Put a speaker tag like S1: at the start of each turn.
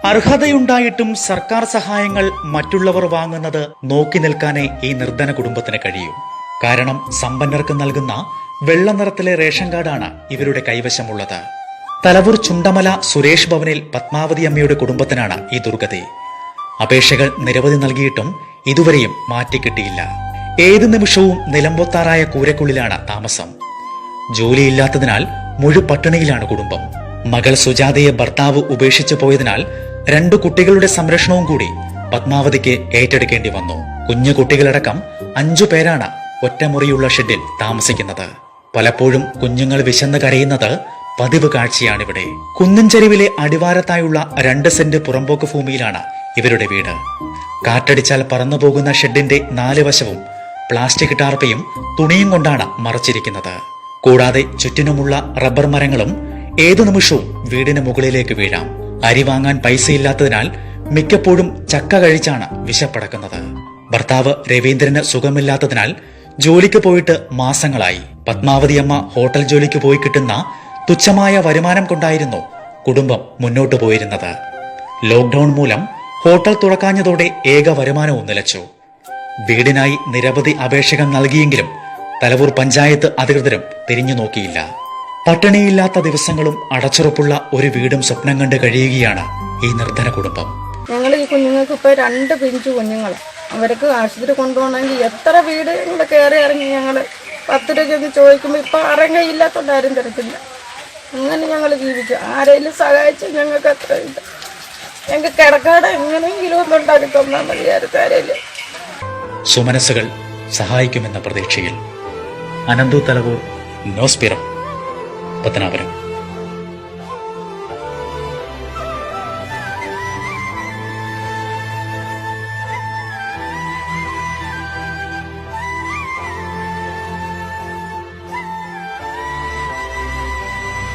S1: അർഹതയുണ്ടായിട്ടും സർക്കാർ സഹായങ്ങൾ മറ്റുള്ളവർ വാങ്ങുന്നത് നോക്കി നിൽക്കാനേ ഈ നിർധന കുടുംബത്തിന് കഴിയൂ. കാരണം സമ്പന്നർക്ക് നൽകുന്ന വെള്ള നിറത്തിലെ റേഷൻ കാർഡാണ് ഇവരുടെ കൈവശമുള്ളത്. തലവൂർ ചുണ്ടമല സുരേഷ് ഭവനിൽ പത്മാവതി അമ്മയുടെ കുടുംബത്തിനാണ് ഈ ദുർഗതി. അപേക്ഷകൾ നിരവധി നൽകിയിട്ടും ഇതുവരെയും മാറ്റിക്കിട്ടിയില്ല. ഏതു നിമിഷവും നിലംപൊത്താറായ കൂരക്കുള്ളിലാണ് താമസം. ജോലിയില്ലാത്തതിനാൽ മുഴുപട്ടിണിയിലാണ് കുടുംബം. മകൾ സുജാതയെ ഭർത്താവ് ഉപേക്ഷിച്ചു പോയതിനാൽ 2 കുട്ടികളുടെ സംരക്ഷണവും കൂടി പത്മാവതിക്ക് ഏറ്റെടുക്കേണ്ടി വന്നു. കുഞ്ഞു കുട്ടികളടക്കം 5 പേരാണ് ഒറ്റമുറിയുള്ള ഷെഡിൽ താമസിക്കുന്നത്. പലപ്പോഴും കുഞ്ഞുങ്ങൾ വിശന്ന് കരയുന്നത് പതിവ് കാഴ്ചയാണിവിടെ. കുന്നിൻചെരുവിലെ അടിവാരത്തായുള്ള 2 സെന്റ് പുറമ്പോക്ക് ഭൂമിയിലാണ് ഇവരുടെ വീട്. കാറ്റടിച്ചാൽ പറന്നുപോകുന്ന ഷെഡിന്റെ 4 വശവും പ്ലാസ്റ്റിക് ടാർപ്പയും തുണിയും കൊണ്ടാണ് മറച്ചിരിക്കുന്നത്. കൂടാതെ ചുറ്റിനുമുള്ള റബ്ബർ മരങ്ങളും ഏതു നിമിഷവും വീടിന് മുകളിലേക്ക് വീഴാം. അരി വാങ്ങാൻ പൈസയില്ലാത്തതിനാൽ മിക്കപ്പോഴും ചക്ക കഴിച്ചാണ് വിശപ്പടക്കുന്നത്. ഭർത്താവ് രവീന്ദ്രന് സുഖമില്ലാത്തതിനാൽ ജോലിക്ക് പോയിട്ട് മാസങ്ങളായി. പത്മാവതി അമ്മ ഹോട്ടൽ ജോലിക്ക് പോയി കിട്ടുന്ന തുച്ഛമായ വരുമാനം കൊണ്ടായിരുന്നു കുടുംബം മുന്നോട്ടു പോയിരുന്നത്. ലോക്ക്ഡൌൺ മൂലം ഹോട്ടൽ തുറക്കാഞ്ഞതോടെ ഏക വരുമാനവും നിലച്ചു. വീടിനായി നിരവധി അപേക്ഷകൾ നൽകിയെങ്കിലും തലവൂർ പഞ്ചായത്ത് അധികൃതരും തിരിഞ്ഞു നോക്കിയില്ല. പട്ടിണിയില്ലാത്ത ദിവസങ്ങളും അടച്ചുറപ്പുള്ള ഒരു വീടും സ്വപ്നം കണ്ട് കഴിയുകയാണ് ഈ നിർധന കുടുംബം.
S2: ഞങ്ങൾ ഈ കുഞ്ഞുങ്ങൾക്ക് ഇപ്പൊ 2 പിഞ്ചു കുഞ്ഞുങ്ങളാണ്. അവർക്ക് ആശുപത്രി കൊണ്ടുപോകണമെങ്കിൽ എത്ര വീട് ഞങ്ങൾ കയറി ഇറങ്ങി ഞങ്ങൾ 10 രൂപ ചെന്ന് ചോദിക്കുമ്പോൾ ഇപ്പൊ ഇറങ്ങയില്ലാത്തോണ്ട് ആരും തരത്തില്ല. അങ്ങനെ ഞങ്ങൾ ജീവിച്ചു. ആരെങ്കിലും സഹായിച്ച് ഞങ്ങൾക്ക് അത്ര ഇല്ല. ഞങ്ങൾക്ക് കിടക്കാടെ എങ്ങനെയെങ്കിലും ഒന്നും ഉണ്ടാക്കി തന്നാൽ മതി ആരെങ്കിലും.
S1: സുമനസ്സുകൾ സഹായിക്കുമെന്ന പ്രതീക്ഷയിൽ. Ananthu Thalavoor, news bureau, Pathanapuram.